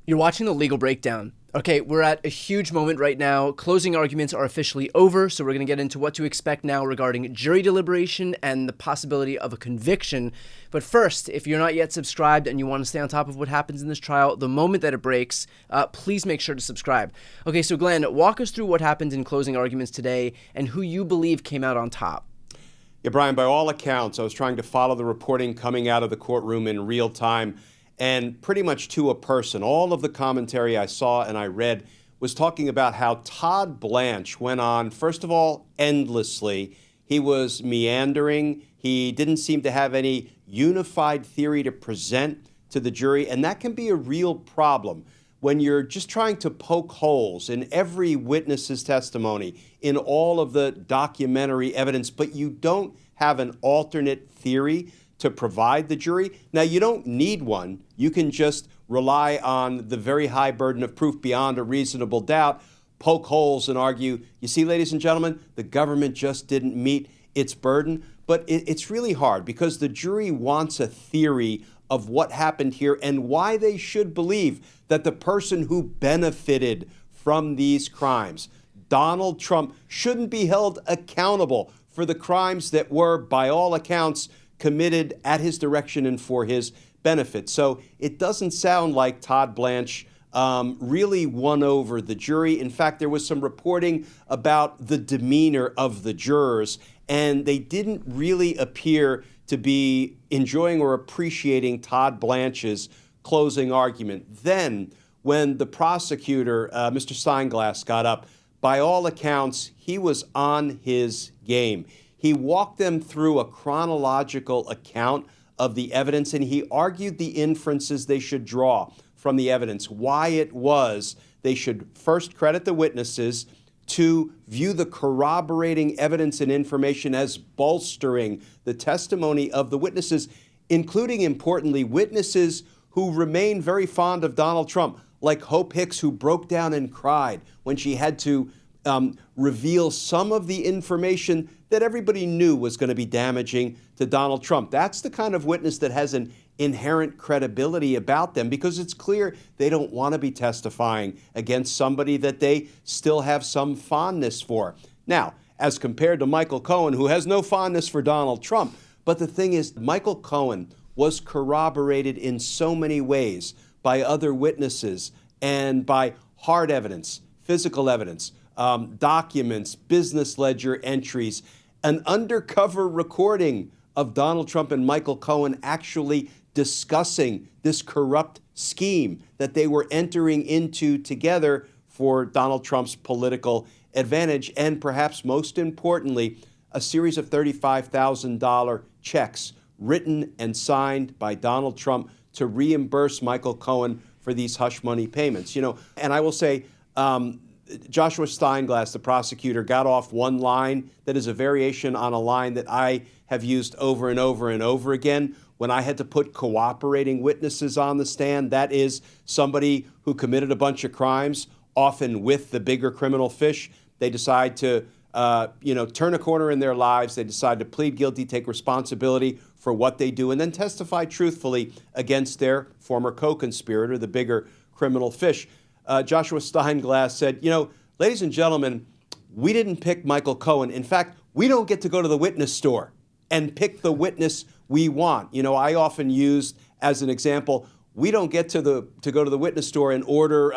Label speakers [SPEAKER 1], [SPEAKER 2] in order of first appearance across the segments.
[SPEAKER 1] You're watching The Legal Breakdown. Okay, we're at a huge moment right now. Closing arguments are officially over, so we're going to get into what to expect now regarding jury deliberation and the possibility of a conviction. But first, if you're not yet subscribed and you want to stay on top of what happens in this trial the moment that it breaks, please make sure to subscribe. Okay, so Glenn, walk us through what happened in closing arguments today and who you believe came out on top.
[SPEAKER 2] Yeah, Brian, by all accounts, I was trying to follow the reporting coming out of the courtroom in real time. And pretty much to a person, all of the commentary I saw and I read was talking about how Todd Blanche went on, first of all, endlessly. He was meandering. He didn't seem to have any unified theory to present to the jury. And that can be a real problem when you're just trying to poke holes in every witness's testimony, in all of the documentary evidence, but you don't have an alternate theory to provide the jury. Now, you don't need one. You can just rely on the very high burden of proof beyond a reasonable doubt, poke holes and argue, you see, ladies and gentlemen, the government just didn't meet its burden. But it's really hard because the jury wants a theory of what happened here and why they should believe that the person who benefited from these crimes, Donald Trump, shouldn't be held accountable for the crimes that were, by all accounts, committed at his direction and for his benefit. So it doesn't sound like Todd Blanche really won over the jury. In fact, there was some reporting about the demeanor of the jurors, and they didn't really appear to be enjoying or appreciating Todd Blanche's closing argument. Then, when the prosecutor, Mr. Steinglass, got up, by all accounts, he was on his game. He walked them through a chronological account of the evidence, and he argued the inferences they should draw from the evidence, why it was they should first credit the witnesses, to view the corroborating evidence and information as bolstering the testimony of the witnesses, including, importantly, witnesses who remain very fond of Donald Trump, like Hope Hicks, who broke down and cried when she had to reveal some of the information that everybody knew was going to be damaging to Donald Trump. That's the kind of witness that has an inherent credibility about them because it's clear they don't want to be testifying against somebody that they still have some fondness for. Now, as compared to Michael Cohen, who has no fondness for Donald Trump, but the thing is, Michael Cohen was corroborated in so many ways by other witnesses and by hard evidence, physical evidence, documents, business ledger entries, an undercover recording of Donald Trump and Michael Cohen actually discussing this corrupt scheme that they were entering into together for Donald Trump's political advantage, and perhaps most importantly, a series of $35,000 checks written and signed by Donald Trump to reimburse Michael Cohen for these hush money payments. And I will say, Joshua Steinglass, the prosecutor, got off one line that is a variation on a line that I have used over and over and over again when I had to put cooperating witnesses on the stand. That is somebody who committed a bunch of crimes, often with the bigger criminal fish. They decide to turn a corner in their lives. They decide to plead guilty, take responsibility for what they do, and then testify truthfully against their former co-conspirator, the bigger criminal fish. Joshua Steinglass said, ladies and gentlemen, we didn't pick Michael Cohen. In fact, we don't get to go to the witness store and pick the witness we want. I often used as an example, we don't get to go to the witness store and order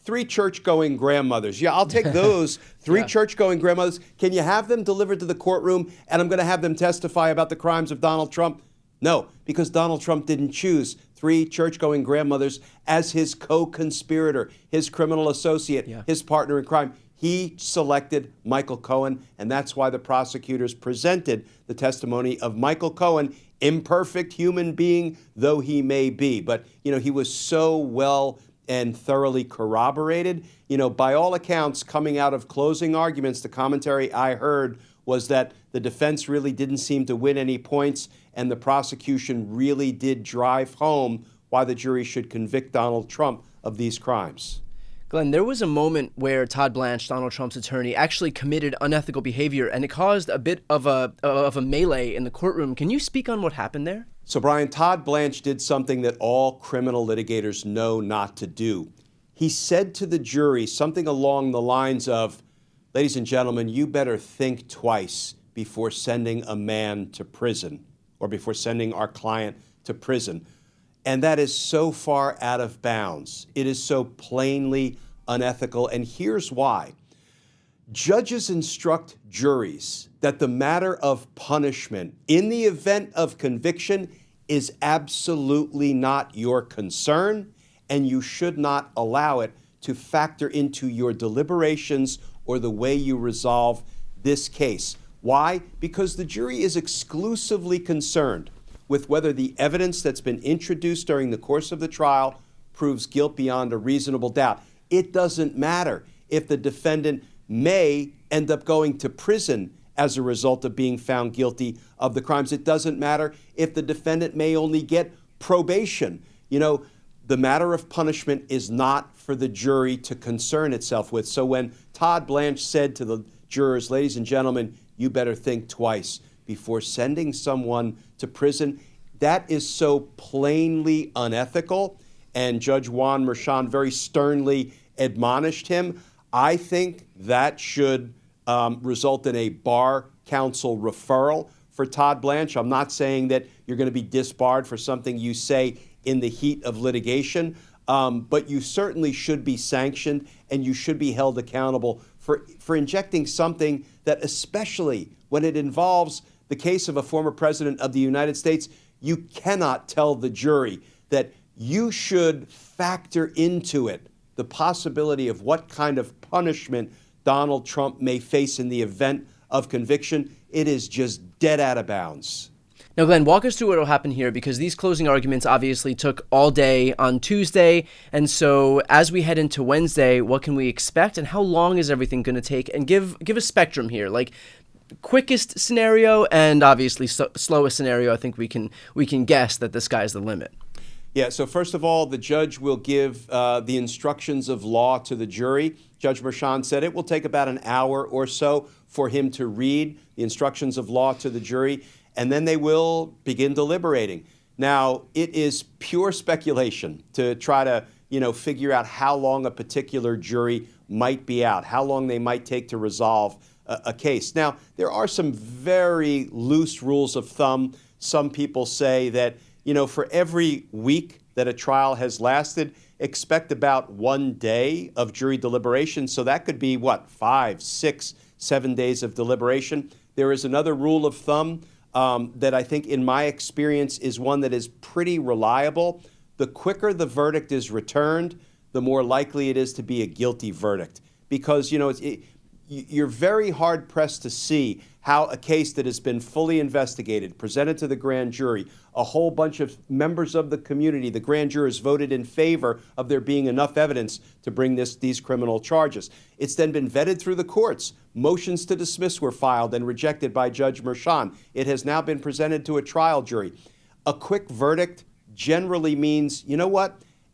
[SPEAKER 2] 3 church-going grandmothers. Yeah, I'll take those 3 church-going grandmothers. Can you have them delivered to the courtroom and I'm going to have them testify about the crimes of Donald Trump? No, because Donald Trump didn't choose 3 church-going grandmothers as his co-conspirator, his criminal associate, his partner in crime. He selected Michael Cohen, and that's why the prosecutors presented the testimony of Michael Cohen, imperfect human being though he may be. But, he was so well and thoroughly corroborated. By all accounts, coming out of closing arguments, the commentary I heard was that the defense really didn't seem to win any points, and the prosecution really did drive home why the jury should convict Donald Trump of these crimes.
[SPEAKER 1] Glenn, there was a moment where Todd Blanche, Donald Trump's attorney, actually committed unethical behavior, and it caused a bit of a melee in the courtroom. Can you speak on what happened there?
[SPEAKER 2] So, Brian, Todd Blanche did something that all criminal litigators know not to do. He said to the jury something along the lines of, ladies and gentlemen, you better think twice before sending a man to prison or before sending our client to prison. And that is so far out of bounds. It is so plainly unethical. And here's why. Judges instruct juries that the matter of punishment in the event of conviction is absolutely not your concern, and you should not allow it to factor into your deliberations or the way you resolve this case. Why? Because the jury is exclusively concerned with whether the evidence that's been introduced during the course of the trial proves guilt beyond a reasonable doubt. It doesn't matter if the defendant may end up going to prison as a result of being found guilty of the crimes. It doesn't matter if the defendant may only get probation. You know, the matter of punishment is not for the jury to concern itself with. So when Todd Blanche said to the jurors, ladies and gentlemen, you better think twice before sending someone to prison, that is so plainly unethical. And Judge Juan Merchan very sternly admonished him. I think that should result in a bar counsel referral for Todd Blanche. I'm not saying that you're going to be disbarred for something you say in the heat of litigation, but you certainly should be sanctioned and you should be held accountable for injecting something that, especially when it involves the case of a former president of the United States, you cannot tell the jury that you should factor into it the possibility of what kind of punishment Donald Trump may face in the event of conviction. It is just dead out of bounds.
[SPEAKER 1] Now, Glenn, walk us through what will happen here, because these closing arguments obviously took all day on Tuesday. And so as we head into Wednesday, what can we expect and how long is everything going to take? And give a spectrum here, like quickest scenario and obviously slowest scenario. I think we can guess that the sky's the limit.
[SPEAKER 2] Yeah, so first of all, the judge will give the instructions of law to the jury. Judge Merchan said it will take about an hour or so for him to read the instructions of law to the jury, and then they will begin deliberating. Now, it is pure speculation to try to, figure out how long a particular jury might be out, how long they might take to resolve a case. Now, there are some very loose rules of thumb. Some people say that for every week that a trial has lasted, expect about 1 day of jury deliberation. So that could be, 5, 6, 7 days of deliberation. There is another rule of thumb that I think, in my experience, is one that is pretty reliable. The quicker the verdict is returned, the more likely it is to be a guilty verdict. Because, you're very hard-pressed to see how a case that has been fully investigated, presented to the grand jury, a whole bunch of members of the community, the grand jurors voted in favor of there being enough evidence to bring these criminal charges. It's then been vetted through the courts. Motions to dismiss were filed and rejected by Judge Merchan. It has now been presented to a trial jury. A quick verdict generally means,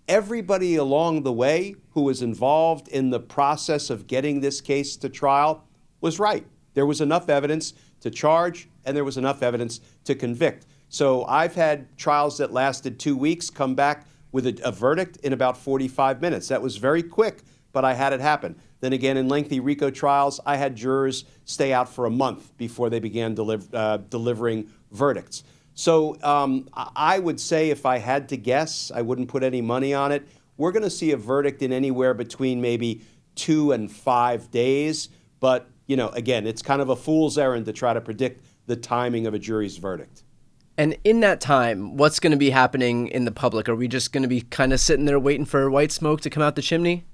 [SPEAKER 2] everybody along the way who was involved in the process of getting this case to trial was right. There was enough evidence to charge, and there was enough evidence to convict. So I've had trials that lasted 2 weeks come back with a verdict in about 45 minutes. That was very quick, but I had it happen. Then again, in lengthy RICO trials, I had jurors stay out for a month before they began delivering verdicts. So I would say, if I had to guess, I wouldn't put any money on it, we're going to see a verdict in anywhere between maybe 2 and 5 days. But, again, it's kind of a fool's errand to try to predict the timing of a jury's verdict.
[SPEAKER 1] And in that time, what's going to be happening in the public? Are we just going to be kind of sitting there waiting for white smoke to come out the chimney?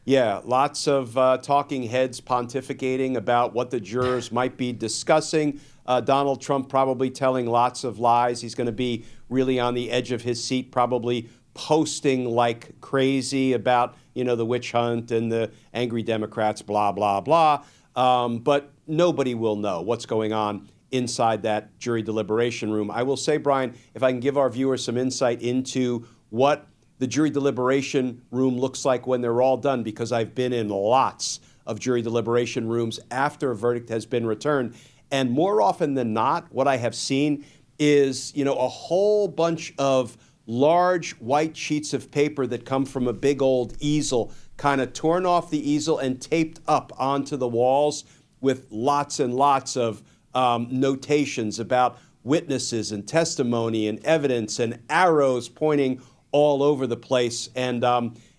[SPEAKER 2] Yeah, lots of talking heads pontificating about what the jurors might be discussing. Donald Trump probably telling lots of lies. He's going to be really on the edge of his seat, probably posting like crazy about, the witch hunt and the angry Democrats, blah, blah, blah. But nobody will know what's going on inside that jury deliberation room. I will say, Brian, if I can give our viewers some insight into what the jury deliberation room looks like when they're all done, because I've been in lots of jury deliberation rooms after a verdict has been returned. And more often than not, what I have seen is, a whole bunch of large white sheets of paper that come from a big old easel, kind of torn off the easel and taped up onto the walls with lots and lots of notations about witnesses and testimony and evidence and arrows pointing all over the place. And,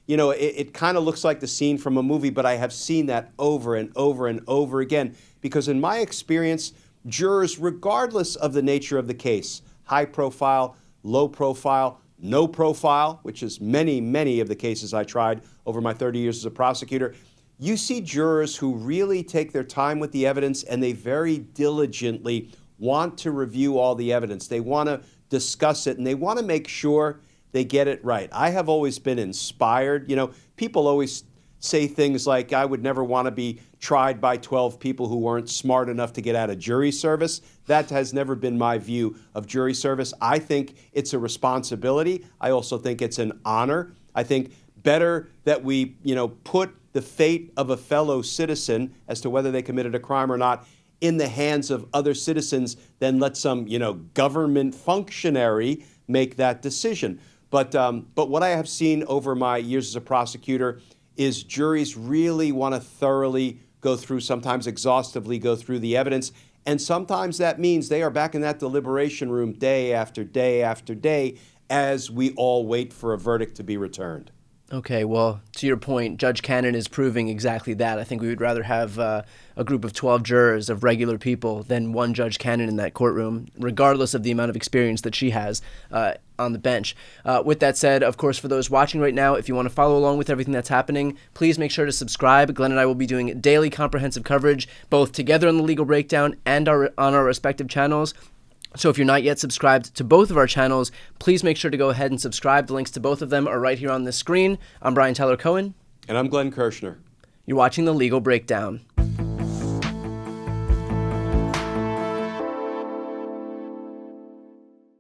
[SPEAKER 2] it kind of looks like the scene from a movie, but I have seen that over and over and over again, because in my experience, jurors, regardless of the nature of the case, high profile, low profile, no profile, which is many, many of the cases I tried over my 30 years as a prosecutor, you see jurors who really take their time with the evidence, and they very diligently want to review all the evidence. They want to discuss it, and they want to make sure they get it right. I have always been inspired. People always say things like, I would never want to be tried by 12 people who weren't smart enough to get out of jury service. That has never been my view of jury service. I think it's a responsibility. I also think it's an honor. I think better that we, put the fate of a fellow citizen as to whether they committed a crime or not in the hands of other citizens than let some, government functionary make that decision. But what I have seen over my years as a prosecutor is juries really want to thoroughly go through, sometimes exhaustively go through the evidence. And sometimes that means they are back in that deliberation room day after day after day as we all wait for a verdict to be returned.
[SPEAKER 1] Okay, well, to your point, Judge Cannon is proving exactly that. I think we would rather have a group of 12 jurors of regular people than one Judge Cannon in that courtroom, regardless of the amount of experience that she has on the bench. With that said, of course, for those watching right now, if you want to follow along with everything that's happening, please make sure to subscribe. Glenn and I will be doing daily comprehensive coverage, both together on the Legal Breakdown and on our respective channels. So if you're not yet subscribed to both of our channels, please make sure to go ahead and subscribe. The links to both of them are right here on this screen. I'm Brian Tyler Cohen.
[SPEAKER 2] And I'm Glenn Kirshner.
[SPEAKER 1] You're watching The Legal Breakdown.